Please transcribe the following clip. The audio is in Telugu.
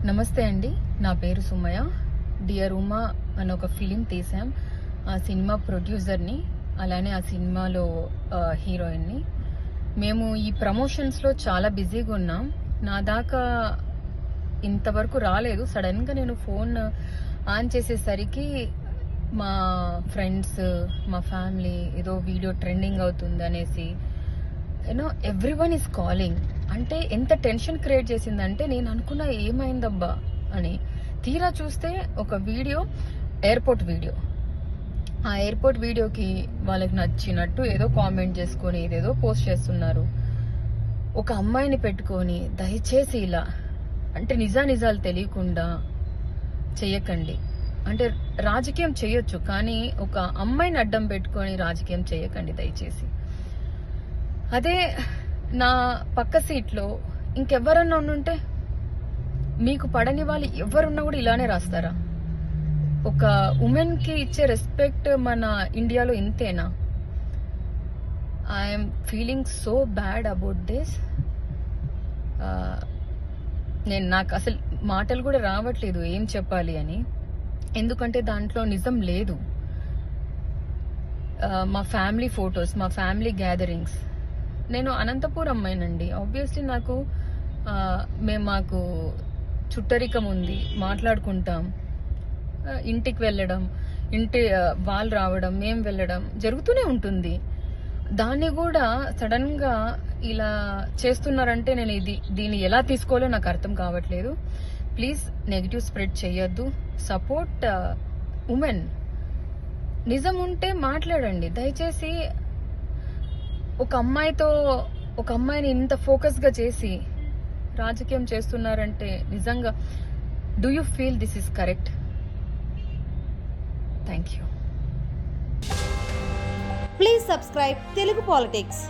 నమస్తే అండి, నా పేరు సుమయ. డియర్ ఉమా అని ఒక ఫిలిం తీసాం. ఆ సినిమా ప్రొడ్యూసర్ని, అలానే ఆ సినిమాలో హీరోయిన్ని. మేము ఈ ప్రమోషన్స్లో చాలా బిజీగా ఉన్నాం. నా దాకా ఇంతవరకు రాలేదు. సడన్గా నేను ఫోన్ ఆన్ చేసేసరికి మా ఫ్రెండ్స్, మా ఫ్యామిలీ ఏదో వీడియో ట్రెండింగ్ అవుతుంది అనేసి ఎవ్రీవన్ ఈస్ కాలింగ్. అంటే ఎంత టెన్షన్ క్రియేట్ చేసిందంటే నేను అనుకున్నా ఏమైందబ్బా అని. తీరా చూస్తే ఒక వీడియో, ఎయిర్పోర్ట్ వీడియో. ఆ ఎయిర్పోర్ట్ వీడియోకి వాళ్ళకి నచ్చినట్టు ఏదో కామెంట్ చేసుకొని ఏదేదో పోస్ట్ చేస్తున్నారు. ఒక అమ్మాయిని పెట్టుకొని దయచేసి ఇలా అంటే నిజాలు తెలియకుండా చెయ్యకండి. అంటే రాజకీయం చేయొచ్చు, కానీ ఒక అమ్మాయిని అడ్డం పెట్టుకొని రాజకీయం చేయకండి దయచేసి. అదే నా పక్క సీట్లో ఇంకెవరన్నా ఉంటే, మీకు పడని వాళ్ళు ఎవరున్నా కూడా ఇలానే రాస్తారా? ఒక ఉమెన్ కి ఇచ్చే రెస్పెక్ట్ మన ఇండియాలో ఇంతేనా? I'm feeling so bad about this. నాకు అసలు మాటలు కూడా రావట్లేదు ఏం చెప్పాలి అని. ఎందుకంటే దాంట్లో నిజం లేదు. మా ఫ్యామిలీ ఫొటోస్, మా ఫ్యామిలీ గ్యాదరింగ్స్. నేను అనంతపూర్ అమ్మాయినండి. ఆబ్వియస్లీ మాకు చుట్టరికం ఉంది, మాట్లాడుకుంటాం. ఇంటికి వెళ్ళడం, వాళ్ళు రావడం, మేము వెళ్ళడం జరుగుతూనే ఉంటుంది. దాన్ని కూడా సడన్ గా ఇలా చేస్తున్నారంటే నేను దీన్ని ఎలా తీసుకోవాలో నాకు అర్థం కావట్లేదు. ప్లీజ్ నెగిటివ్ స్ప్రెడ్ చేయొద్దు. Support women. నిజం ఉంటే మాట్లాడండి దయచేసి. ఒక అమ్మాయిని ఇంత ఫోకస్ గా చేసి రాజకీయం చేస్తున్నారంటే నిజంగా do you feel this is correct? Thank you. Please subscribe Telugu politics.